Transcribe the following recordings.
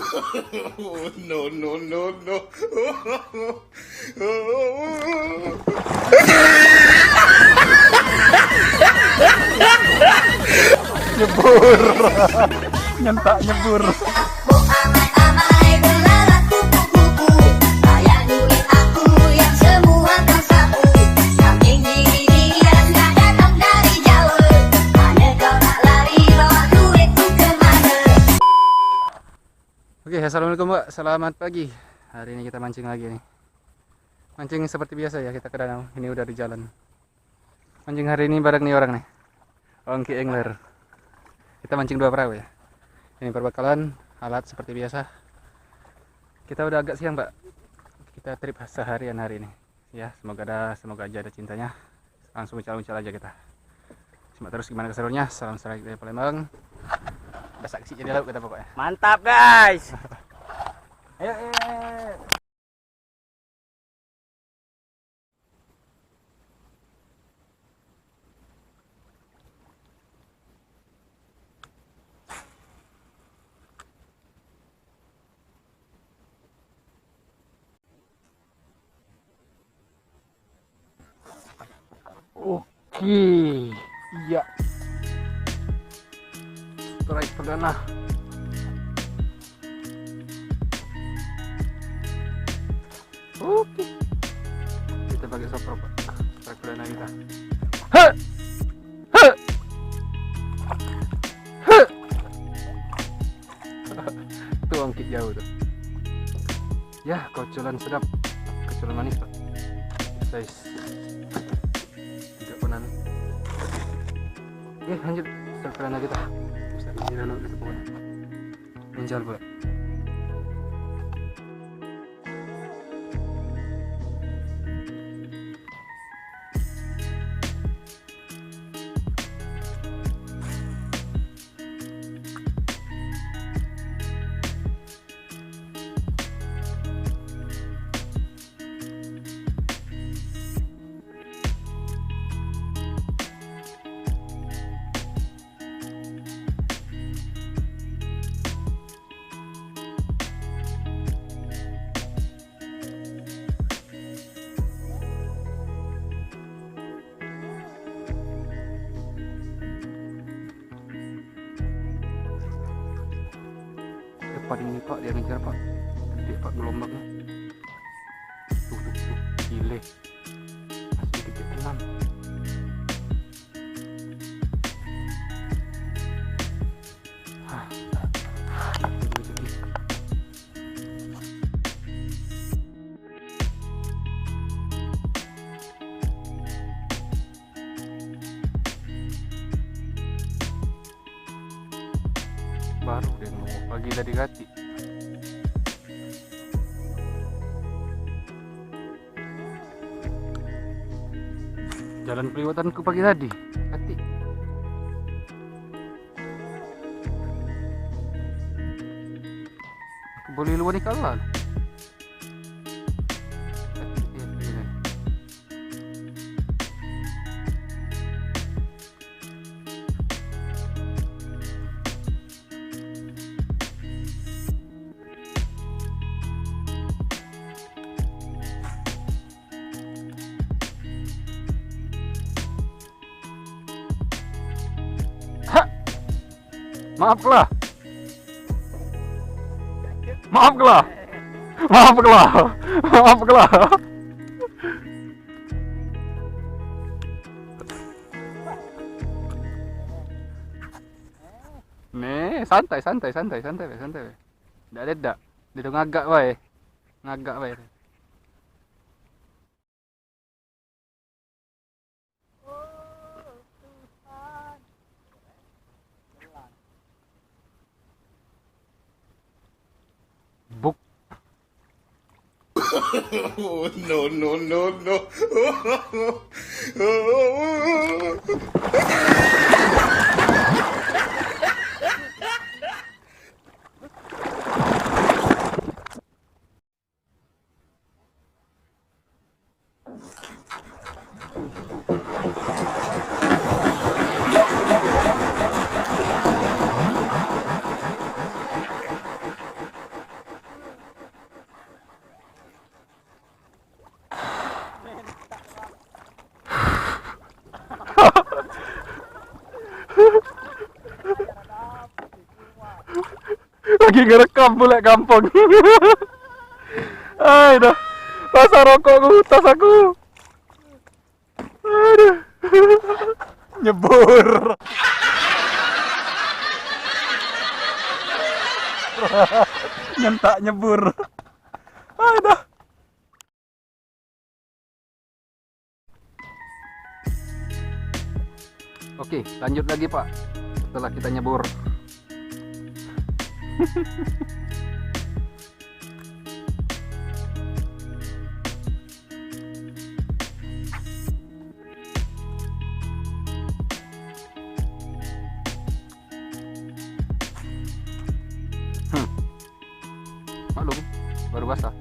No, no, no, no. Nyebur. Nyentak nyebur. Amai-amai belarat kupu-kupu, kayak duit aku yang semua kau sapu. Kambing gigi-gigian gak datang dari Jawa. Mana kau nak lari bawa duitku kemana? Oke, assalamualaikum Mbak, selamat pagi. Hari ini kita mancing lagi nih. Mancing seperti biasa ya, kita ke danau. Ini udah di jalan. Mancing hari ini bareng nih orang nih, Ongki Angler. Kita mancing 2 perahu ya. Ini perbekalan, alat seperti biasa. Kita udah agak siang Mbak. Kita trip seharian hari ini. Ya, semoga aja ada cintanya. Langsung uncal-uncal aja kita. Simak terus gimana keseruannya. Salam strike dari Palembang. Ada saksi jadi laut kita pokoknya. Mantap guys. Ayo, ayo, ayo. Oke, iya. Strike perdana. Oke. Kita pakai sopro Pak. Strike perdana kita. He! He! He! Tuh angkit jauh tuh. Ya, kocolan sedap. Kocolan manis Pak. Guys. Oke, lanjut strike perdana kita. Strike perdana kita buat menjal pula. Depan ini Pak, dia ngejar Pak. Gede Pak gelombangnya. Tuh, gile. Masih gede tenang. Baru deh mau pagi tadi kati. Jalan peliwatanku pagi tadi kati. Aku boleh luar di kalah. Maaflah. Maaflah. Maaflah. Maaflah. Nih, santai. Ndak ada. Dia ngagak wae. Ngagak wae. Buk. No, no, no, no. lagi ngerekam pula kampung. Aduh, pasar rokokku, tas aku. Aduh, nyebur. Nyentak nyebur. Aduh. Oke, lanjut lagi Pak. Setelah kita nyebur. Maklum, baru basah.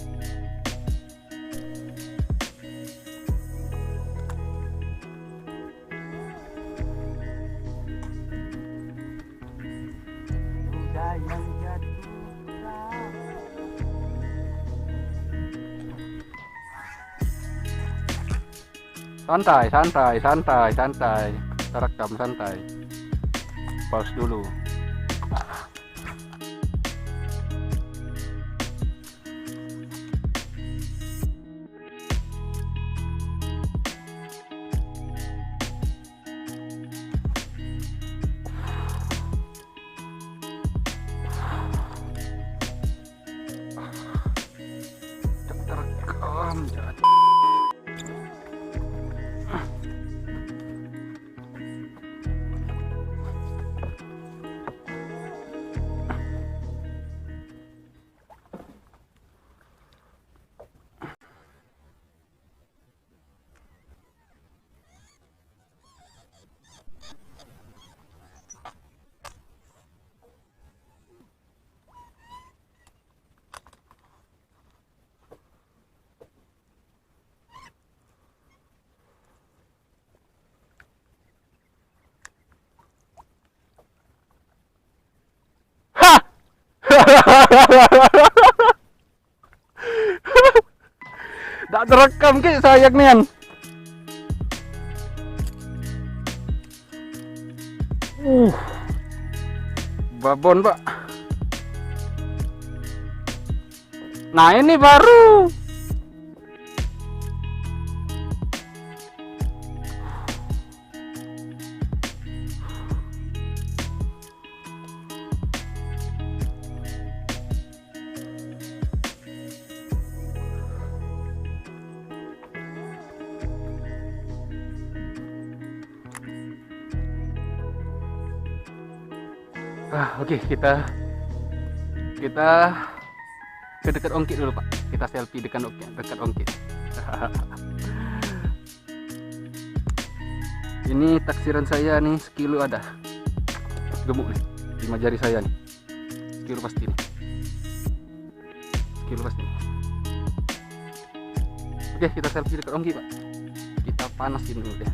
Santai, santai, santai, santai. Kita rekam santai. Pause dulu. Rekam, jangan. Tak terekam ke sayang nian. Babon Pak. Nah ini baru. Oke, kita ke dekat ongkit dulu Pak. Kita selfie dekat ongkit. Ini taksiran saya nih sekilo ada. Gemuk nih, 5 jari saya nih. Sekilo pasti nih. Sekilo pasti. Oke, kita selfie dekat ongkit Pak. Kita panasin dulu deh.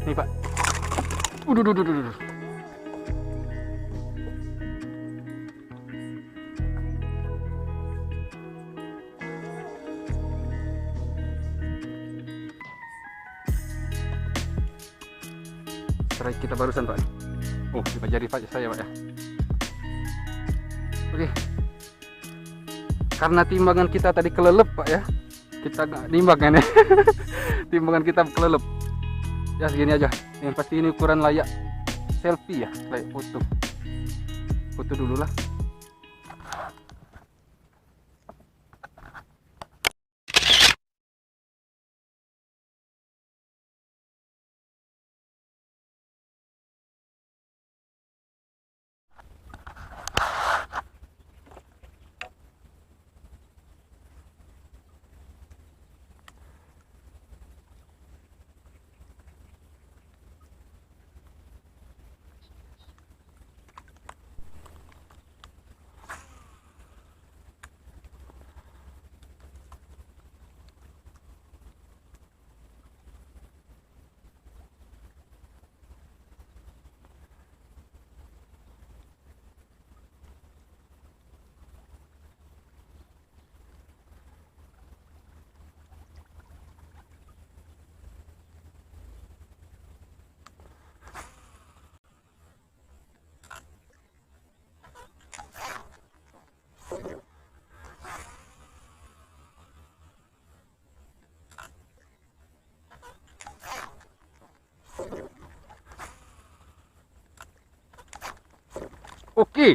Nih Pak. Duh. Strike kita barusan Pak. Oh, 5 jari Pak saya Pak ya. Oke. Karena timbangan kita tadi kelelep Pak ya. Kita nggak nimbang ya. Timbangan kita kelelep. Ya segini aja. Yang pasti ini ukuran layak selfie ya, layak foto. Foto dulu lah. Oke,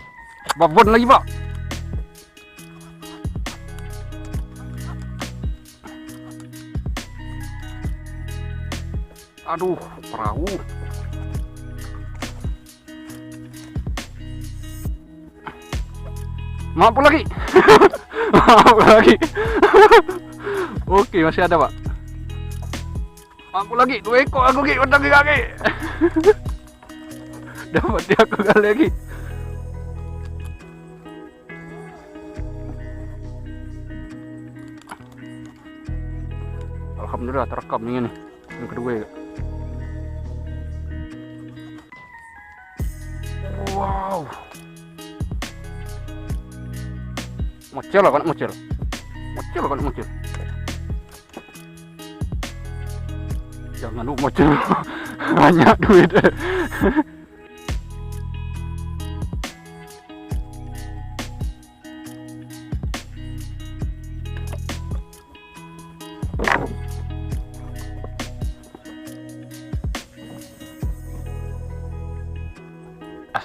babon lagi pak. Aduh, perahu. Mampu lagi. Mampu lagi. Oke, masih ada pak. Mampu lagi, 2 ekor aku ki, udah kaki. Dapat dia aku kali lagi. Alhamdulillah terekam ini nih. Yang kedua ya. Wow. Mocel lah kan mocel. Mocel kan mocel. Jangan lu mocel. Banyak duit.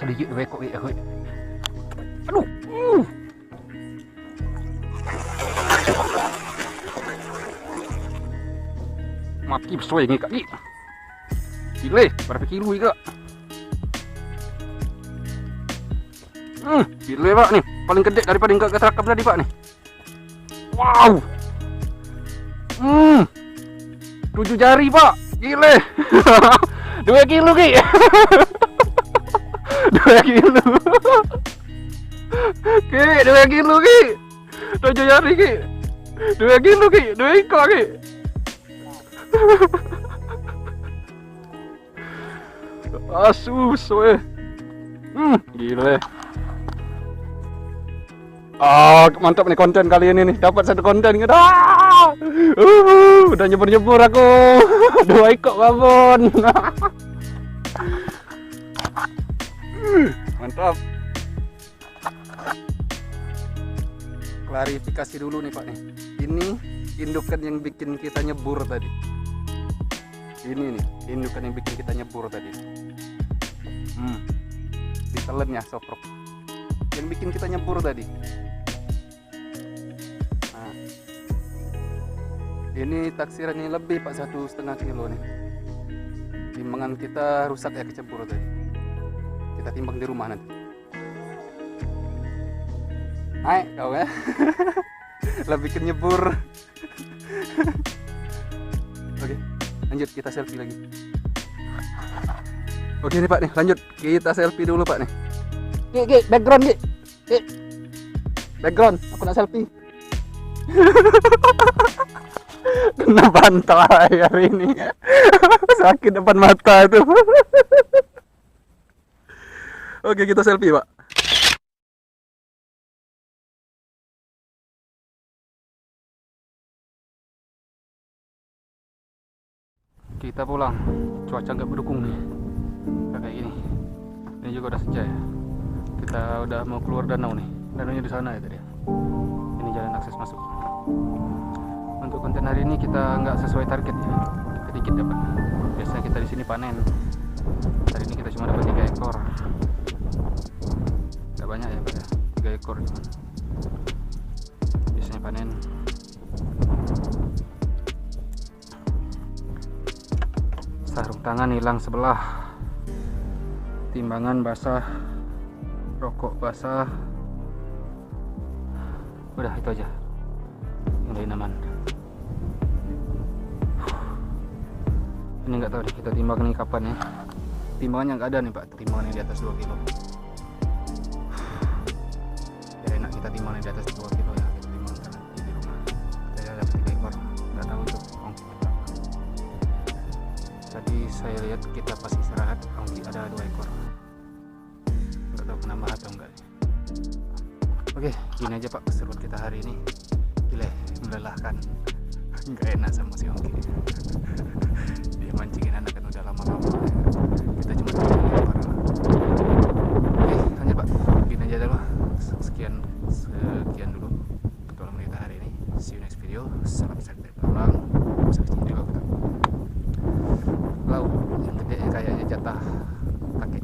Sedikit dua ekor ya. Aduh. Mati sesuai ni kaki. Gile, berapa kilo juga? Gile pak nih, paling gede daripada yang keterakam tadi pak nih. Wow. 7 jari pak, gile. 2 kilo ki. 2 kilo. Ki, 2 kilo ki. 7 jari ki. 2 kilo ki, 2 ekor ki. Asus weh. Gila. Mantap nih konten kali ini nih. Dapat satu konten gitu. Udah nyebur-nyebur aku. 2 ekor babon. Mantap. Klarifikasi dulu nih Pak nih. Ini indukan yang bikin kita nyebur tadi. Ini nih, indukan yang bikin kita nyebur tadi. Ditelennya soprok. Yang bikin kita nyebur tadi. Nah. Ini taksirannya lebih Pak, 1,5 kilo nih. Timbangan kita rusak ya kecebur tadi. Kita timbang di rumah nanti. Hai kau ya. Lebih bikin nyebur. Oke, lanjut kita selfie lagi. Oke nih Pak nih, lanjut kita selfie dulu Pak nih. Ki, background ki. Background, aku nak selfie. Kena bantai hari ini. Sakit depan mata itu. Oke, kita selfie Pak. Kita pulang, cuaca nggak mendukung nih, kayak gini. Ini juga udah senja ya. Kita udah mau keluar danau nih. Danaunya di sana ya tadi. Ini jalan akses masuk. Untuk konten hari ini kita nggak sesuai target ya. Sedikit dapat. Biasanya kita di sini panen. Hari ini kita cuma dapat 3 ekor. Nggak banyak ya Pak ya. 3 ekor cuma. Biasanya panen. Sarung tangan hilang sebelah, timbangan basah, rokok basah, udah itu aja yang lain aman. Ini nggak tahu nih kita timbang nih kapan ya. Timbangannya nggak ada nih Pak, timbangannya di atas 2 kilo. Biar enak kita timbangnya di atas 2 kilo ya, kita timbangkan di rumah. Saya dapat 3 ekor, nggak tahu itu ongkir. Tadi saya lihat kita pas istirahat ongki ada 2 ekor. Nggak tahu penambah atau enggak. Oke, gini aja Pak keseruan kita hari ini. Gila, melelahkan. Nggak enak sama si ongki. Dia mancingin anak kan udah lama-lama. Kita cuma 3 ekor. Oke, lanjut Pak. Gini aja dulu. Sekian dulu petualangan kita hari ini. See you next video. Salam sehat dari pulang. Sampai jumpa juga. Laut yang gede kayaknya jatah kakek.